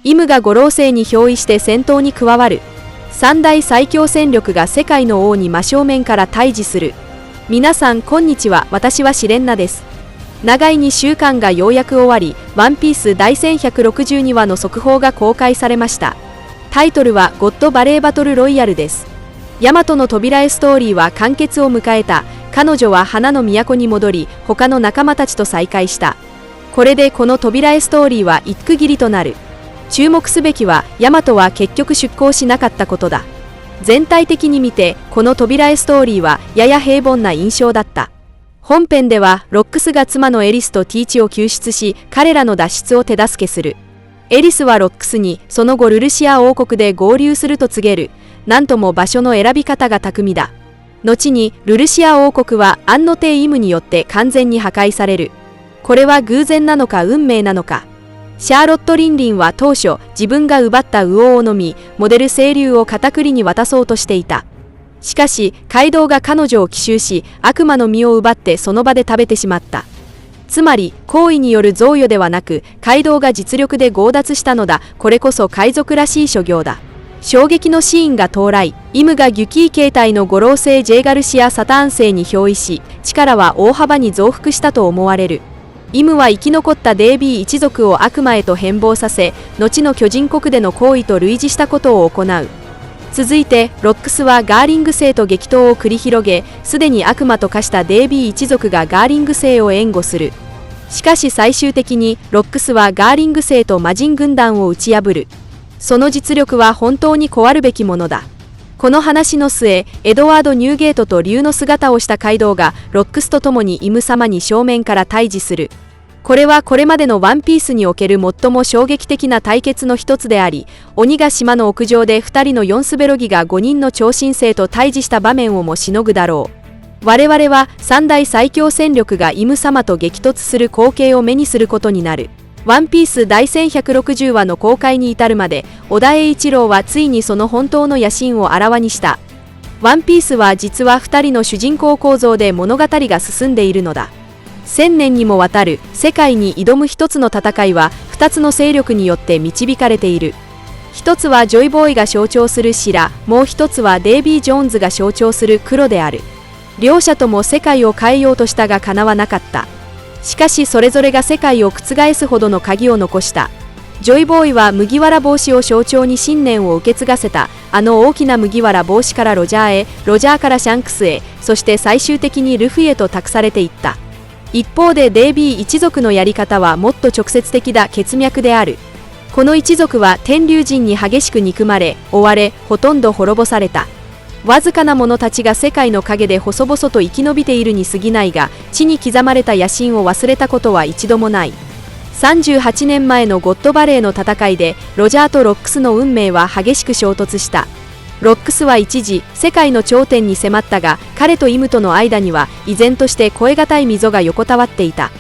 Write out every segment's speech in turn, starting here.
イムが五老星に憑依して戦闘に加わる。三大最強戦力が世界の王に真正面から対峙する。皆さんこんにちは、私はシレンナです。長い2週間がようやく終わり、ワンピース第1162話の速報が公開されました。タイトルはゴッドバレーバトルロイヤルです。ヤマトの扉絵ストーリーは完結を迎えた。彼女は花の都に戻り、他の仲間たちと再会した。これでこの扉絵ストーリーは一区切りとなる。注目すべきは、ヤマトは結局出航しなかったことだ。全体的に見て、この扉絵ストーリーはやや平凡な印象だった。本編では、ロックスが妻のエリスとティーチを救出し、彼らの脱出を手助けする。エリスはロックスに、その後ルルシア王国で合流すると告げる。なんとも場所の選び方が巧みだ。後に、ルルシア王国はアンノテイムによって完全に破壊される。これは偶然なのか運命なのか。シャーロット・リンリンは当初、自分が奪った魚を飲み、モデル清流を片栗に渡そうとしていた。しかし、カイドウが彼女を奇襲し、悪魔の実を奪ってその場で食べてしまった。つまり、行為による贈与ではなく、カイドウが実力で強奪したのだ。これこそ海賊らしい所業だ。衝撃のシーンが到来。イムがギュキー形態の五老星ジェイガルシア・サターン星に憑依し、力は大幅に増幅したと思われる。イムは生き残ったデイビー一族を悪魔へと変貌させ、後の巨人国での行為と類似したことを行う。続いて、ロックスはガーリング星と激闘を繰り広げ、すでに悪魔と化したデイビー一族がガーリング星を援護する。しかし最終的に、ロックスはガーリング星と魔人軍団を打ち破る。その実力は本当にこあるべきものだ。この話の末、エドワード・ニューゲートと竜の姿をしたカイドウが、ロックスと共にイム様に正面から対峙する。これはこれまでのワンピースにおける最も衝撃的な対決の一つであり、鬼が島の屋上で2人の4スベロギが5人の超新星と対峙した場面をもしのぐだろう。我々は三大最強戦力がイム様と激突する光景を目にすることになる。ワンピース第1160話の公開に至るまで、尾田栄一郎はついにその本当の野心をあらわにした。ワンピースは実は2人の主人公構造で物語が進んでいるのだ。1000年にもわたる世界に挑む一つの戦いは2つの勢力によって導かれている。一つはジョイボーイが象徴する白、もう一つはデイビー・ジョーンズが象徴する黒である。両者とも世界を変えようとしたが叶わなかった。しかしそれぞれが世界を覆すほどの鍵を残した。ジョイボーイは麦わら帽子を象徴に信念を受け継がせた。あの大きな麦わら帽子からロジャーへ、ロジャーからシャンクスへ、そして最終的にルフィへと託されていった。一方でデイビー一族のやり方はもっと直接的だ。血脈である。この一族は天竜人に激しく憎まれ、追われ、ほとんど滅ぼされた。わずかな者たちが世界の陰で細々と生き延びているに過ぎないが、地に刻まれた野心を忘れたことは一度もない。38年前のゴッドバレーの戦いで、ロジャーとロックスの運命は激しく衝突した。ロックスは一時、世界の頂点に迫ったが、彼とイムとの間には、依然として越え難い溝が横たわっていた。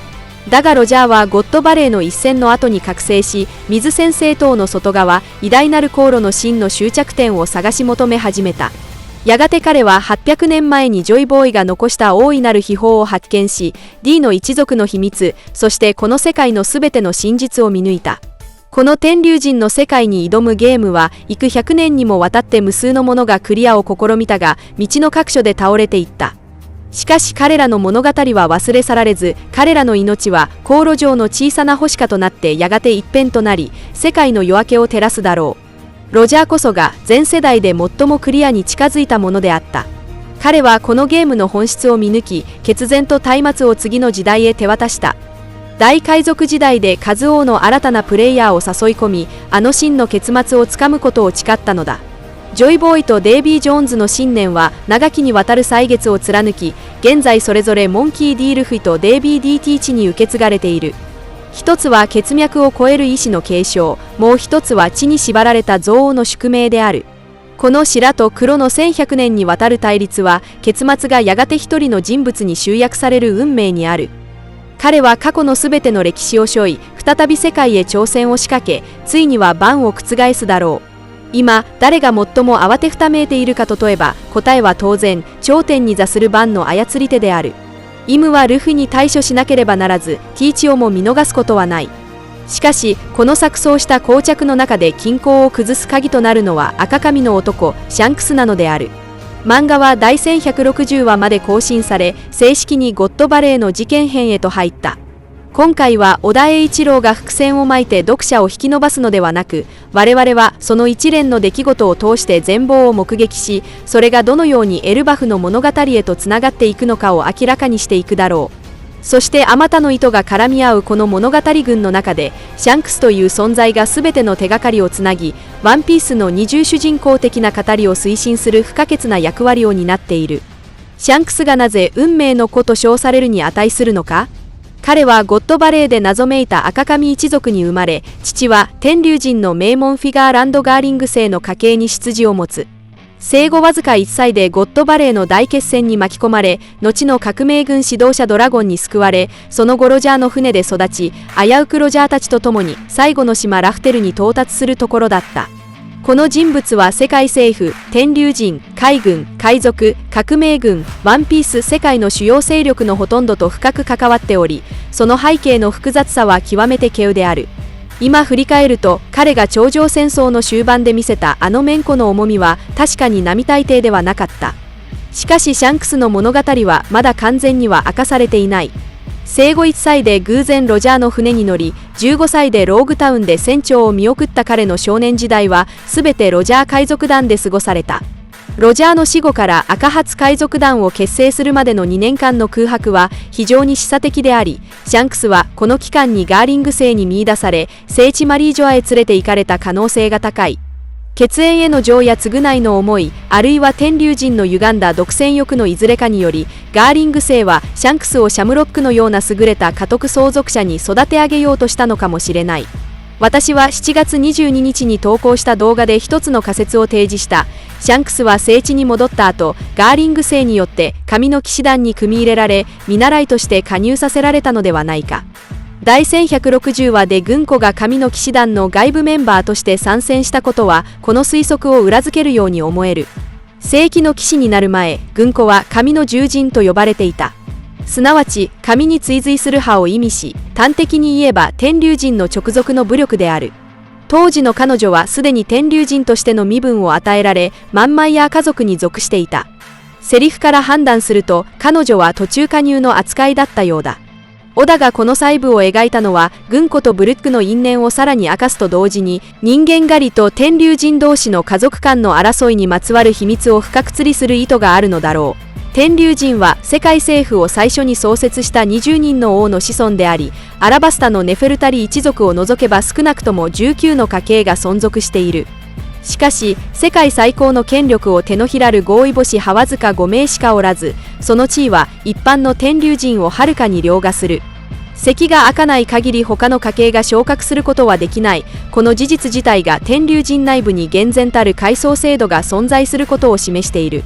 だがロジャーはゴッドバレーの一戦の後に覚醒し、水先生塔の外側、偉大なる航路の真の終着点を探し求め始めた。やがて彼は800年前にジョイボーイが残した大いなる秘宝を発見し、D の一族の秘密、そしてこの世界のすべての真実を見抜いた。この天竜人の世界に挑むゲームは、幾百年にもわたって無数の者がクリアを試みたが、道の各所で倒れていった。しかし彼らの物語は忘れ去られず、彼らの命は航路上の小さな星かとなってやがて一変となり、世界の夜明けを照らすだろう。ロジャーこそが全世代で最もクリアに近づいたものであった。彼はこのゲームの本質を見抜き、決然と松明を次の時代へ手渡した。大海賊時代でカズ王の新たなプレイヤーを誘い込み、あの真の結末をつかむことを誓ったのだ。ジョイボーイとデイビー・ジョーンズの信念は長きにわたる歳月を貫き、現在それぞれモンキー・ディールフィとデイビー・ディーティーチに受け継がれている。一つは血脈を超える意志の継承、もう一つは地に縛られた憎悪の宿命である。この白と黒の1100年にわたる対立は、結末がやがて一人の人物に集約される運命にある。彼は過去のすべての歴史を背負い、再び世界へ挑戦を仕掛け、ついには万を覆すだろう。今、誰が最も慌てふためいているかと問えば、答えは当然、頂点に座する万の操り手である。イムはルフィに対処しなければならず、ティーチオも見逃すことはない。しかしこの錯綜した膠着の中で均衡を崩す鍵となるのは赤髪の男シャンクスなのである。漫画は第1160話まで更新され、正式にゴッドバレーの事件編へと入った。今回は尾田栄一郎が伏線を巻いて読者を引き伸ばすのではなく、我々はその一連の出来事を通して全貌を目撃し、それがどのようにエルバフの物語へとつながっていくのかを明らかにしていくだろう。そしてあまたの糸が絡み合うこの物語群の中で、シャンクスという存在が全ての手がかりをつなぎ、ワンピースの二重主人公的な語りを推進する不可欠な役割を担っている。シャンクスがなぜ運命の子と称されるに値するのか。彼はゴッドバレーで謎めいた赤髪一族に生まれ、父は天竜人の名門フィガーランドガーリング姓の家系に出自を持つ。生後わずか1歳でゴッドバレーの大決戦に巻き込まれ、後の革命軍指導者ドラゴンに救われ、その後ロジャーの船で育ち、危うくロジャーたちと共に最後の島ラフテルに到達するところだった。この人物は世界政府、天竜人、海軍、海賊、革命軍、ワンピース世界の主要勢力のほとんどと深く関わっており、その背景の複雑さは極めて稀有である。今振り返ると、彼が頂上戦争の終盤で見せたあのメンコの重みは確かに並大抵ではなかった。しかしシャンクスの物語はまだ完全には明かされていない。生後1歳で偶然ロジャーの船に乗り、15歳でローグタウンで船長を見送った彼の少年時代は全てロジャー海賊団で過ごされた。ロジャーの死後から赤髪海賊団を結成するまでの2年間の空白は非常に示唆的であり、シャンクスはこの期間にガーリング星に見出され、聖地マリージョアへ連れて行かれた可能性が高い。血縁への情や償いの思い、あるいは天竜人の歪んだ独占欲のいずれかにより、ガーリング星はシャンクスをシャムロックのような優れた家督相続者に育て上げようとしたのかもしれない。私は7月22日に投稿した動画で一つの仮説を提示した。シャンクスは聖地に戻った後、ガーリング星によって神の騎士団に組み入れられ、見習いとして加入させられたのではないか。第1160話で軍子が神の騎士団の外部メンバーとして参戦したことは、この推測を裏付けるように思える。正規の騎士になる前、軍子は神の従人と呼ばれていた。すなわち神に追随する派を意味し、端的に言えば天竜人の直属の武力である。当時の彼女はすでに天竜人としての身分を与えられ、マンマイヤー家族に属していた。セリフから判断すると、彼女は途中加入の扱いだったようだ。オダがこの細部を描いたのは、軍子とブルックの因縁をさらに明かすと同時に、人間狩りと天竜人同士の家族間の争いにまつわる秘密を深く釣りする意図があるのだろう。天竜人は世界政府を最初に創設した20人の王の子孫であり、アラバスタのネフェルタリ一族を除けば少なくとも19の家系が存続している。しかし、世界最高の権力を手のひらる合意星派わずか5名しかおらず、その地位は一般の天竜人をはるかに凌駕する。席が開かない限り他の家系が昇格することはできない。この事実自体が天竜人内部に厳然たる階層制度が存在することを示している。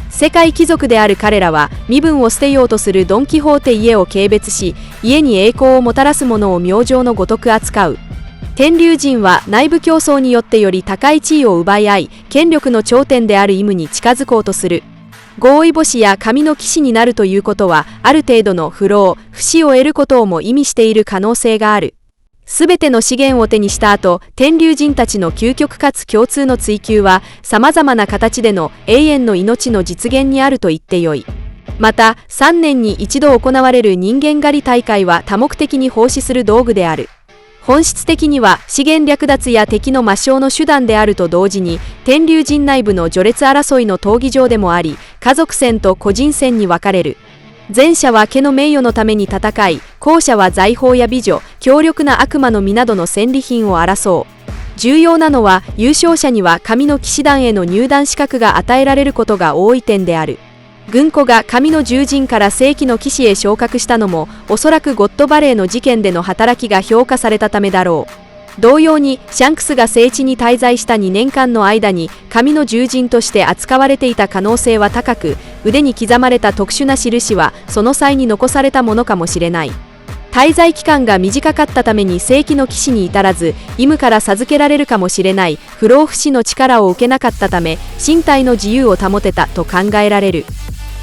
世界貴族である彼らは身分を捨てようとするドン・キホーテ家を軽蔑し、家に栄光をもたらすものを明星のごとく扱う。天竜人は内部競争によってより高い地位を奪い合い、権力の頂点であるイムに近づこうとする。合意星や神の騎士になるということは、ある程度の不老不死を得ることをも意味している可能性がある。すべての資源を手にした後、天竜人たちの究極かつ共通の追求は、様々な形での永遠の命の実現にあると言ってよい。また、3年に一度行われる人間狩り大会は多目的に奉仕する道具である。本質的には資源略奪や敵の抹消の手段であると同時に、天竜人内部の序列争いの闘技場でもあり、家族戦と個人戦に分かれる。前者は家の名誉のために戦い、後者は財宝や美女、強力な悪魔の実などの戦利品を争う。重要なのは、優勝者には神の騎士団への入団資格が与えられることが多い点である。軍子が神の従人から正規の騎士へ昇格したのも、おそらくゴッドバレーの事件での働きが評価されたためだろう。同様に、シャンクスが聖地に滞在した2年間の間に、神の従人として扱われていた可能性は高く、腕に刻まれた特殊な印は、その際に残されたものかもしれない。滞在期間が短かったために正規の騎士に至らず、イムから授けられるかもしれない不老不死の力を受けなかったため、身体の自由を保てたと考えられる。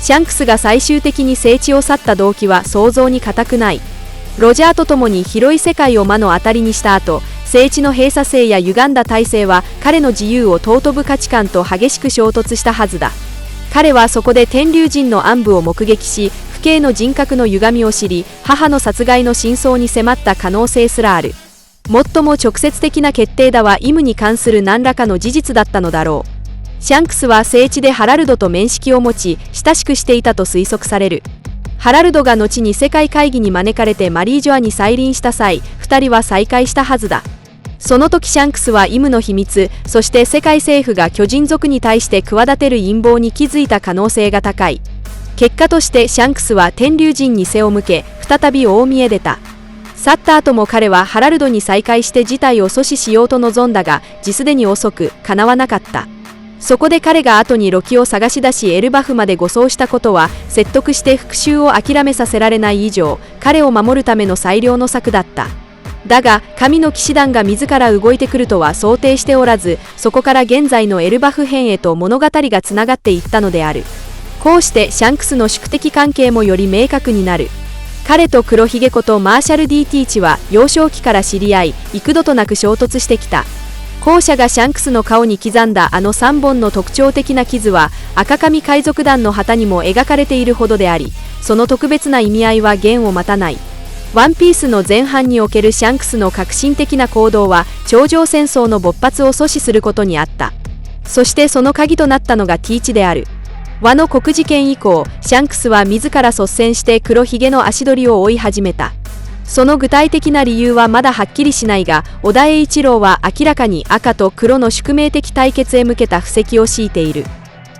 シャンクスが最終的に聖地を去った動機は想像に難くない。ロジャーと共に広い世界を目の当たりにした後、聖地の閉鎖性や歪んだ体制は彼の自由を尊ぶ価値観と激しく衝突したはずだ。彼はそこで天龍人の暗部を目撃し、父兄の人格の歪みを知り、母の殺害の真相に迫った可能性すらある。最も直接的な決定打はイムに関する何らかの事実だったのだろう。シャンクスは聖地でハラルドと面識を持ち、親しくしていたと推測される。ハラルドが後に世界会議に招かれてマリージョアに再臨した際、2人は再会したはずだ。その時シャンクスはイムの秘密、そして世界政府が巨人族に対して企てる陰謀に気づいた可能性が高い。結果としてシャンクスは天龍人に背を向け、再び大見へ出た。去った後も彼はハラルドに再会して事態を阻止しようと望んだが、すでに遅く、叶わなかった。そこで彼が後にロキを探し出しエルバフまで護送したことは、説得して復讐を諦めさせられない以上、彼を守るための最良の策だった。だが、神の騎士団が自ら動いてくるとは想定しておらず、そこから現在のエルバフ編へと物語がつながっていったのである。こうしてシャンクスの宿敵関係もより明確になる。彼と黒ひげことマーシャル・D・ティーチは幼少期から知り合い、幾度となく衝突してきた。後者がシャンクスの顔に刻んだあの3本の特徴的な傷は、赤髪海賊団の旗にも描かれているほどであり、その特別な意味合いは言を待たない。ワンピースの前半におけるシャンクスの革新的な行動は、頂上戦争の勃発を阻止することにあった。そしてその鍵となったのがティーチである。ワノ国事件以降、シャンクスは自ら率先して黒ひげの足取りを追い始めた。その具体的な理由はまだはっきりしないが、小田栄一郎は明らかに赤と黒の宿命的対決へ向けた布石を敷いている。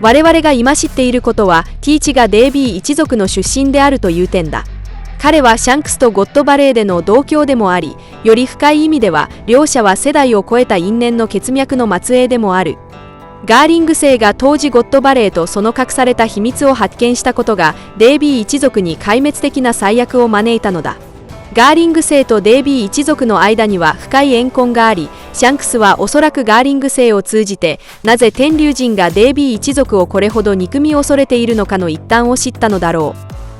我々が今知っていることは、ティーチがデイビー一族の出身であるという点だ。彼はシャンクスとゴッドバレーでの同郷でもあり、より深い意味では、両者は世代を超えた因縁の血脈の末裔でもある。ガーリング星が当時ゴッドバレーとその隠された秘密を発見したことが、デイビー一族に壊滅的な災厄を招いたのだ。ガーリング星とデイビー一族の間には深い怨恨があり、シャンクスはおそらくガーリング星を通じて、なぜ天龍人がデイビー一族をこれほど憎み恐れているのかの一端を知ったのだろ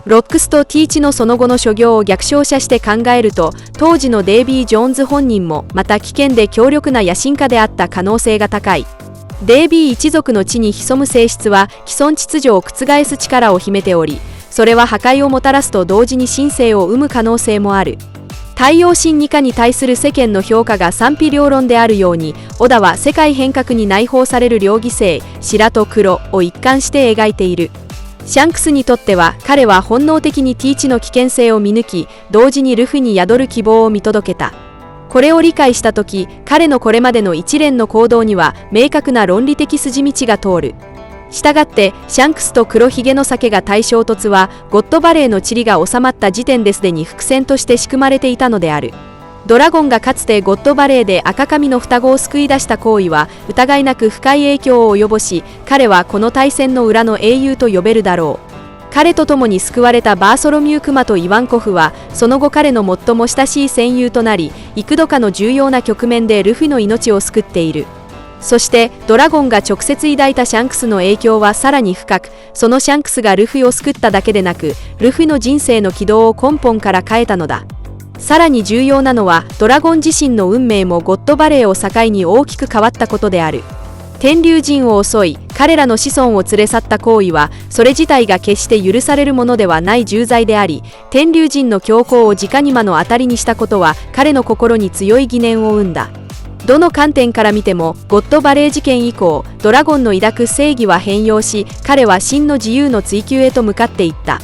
う。ロックスとティーチのその後の所業を逆照射して考えると、当時のデイビー・ジョーンズ本人もまた危険で強力な野心家であった可能性が高い。デイビー一族の地に潜む性質は既存秩序を覆す力を秘めており、それは破壊をもたらすと同時に神聖を生む可能性もある。太陽神二課に対する世間の評価が賛否両論であるように、オダは世界変革に内包される両義星、白と黒を一貫して描いている。シャンクスにとっては、彼は本能的にティーチの危険性を見抜き、同時にルフに宿る希望を見届けた。これを理解したとき、彼のこれまでの一連の行動には明確な論理的筋道が通る。したがって、シャンクスと黒ひげの酒が対衝突は、ゴッドバレーの塵が収まった時点ですでに伏線として仕組まれていたのである。ドラゴンがかつてゴッドバレーで赤髪の双子を救い出した行為は、疑いなく深い影響を及ぼし、彼はこの大戦の裏の英雄と呼べるだろう。彼と共に救われたバーソロミュー・クマとイワンコフは、その後彼の最も親しい戦友となり、幾度かの重要な局面でルフィの命を救っている。そしてドラゴンが直接抱いたシャンクスの影響はさらに深く、そのシャンクスがルフィを救っただけでなく、ルフィの人生の軌道を根本から変えたのだ。さらに重要なのは、ドラゴン自身の運命もゴッドバレーを境に大きく変わったことである。天龍人を襲い、彼らの子孫を連れ去った行為は、それ自体が決して許されるものではない重罪であり、天龍人の強行を直に目の当たりにしたことは、彼の心に強い疑念を生んだ。どの観点から見ても、ゴッドバレー事件以降、ドラゴンの抱く正義は変容し、彼は真の自由の追求へと向かっていった。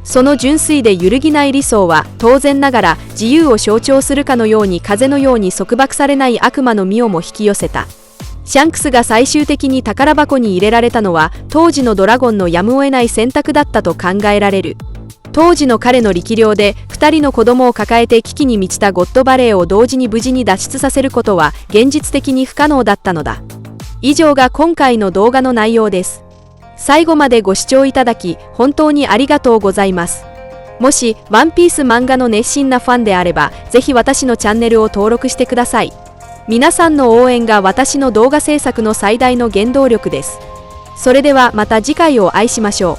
その純粋で揺るぎない理想は、当然ながら自由を象徴するかのように風のように束縛されない悪魔の実をも引き寄せた。シャンクスが最終的に宝箱に入れられたのは、当時のドラゴンのやむを得ない選択だったと考えられる。当時の彼の力量で2人の子供を抱えて危機に満ちたゴッドバレーを同時に無事に脱出させることは現実的に不可能だったのだ。以上が今回の動画の内容です。最後までご視聴いただき本当にありがとうございます。もしワンピース漫画の熱心なファンであれば、ぜひ私のチャンネルを登録してください。皆さんの応援が私の動画制作の最大の原動力です。それではまた次回をお会いしましょう。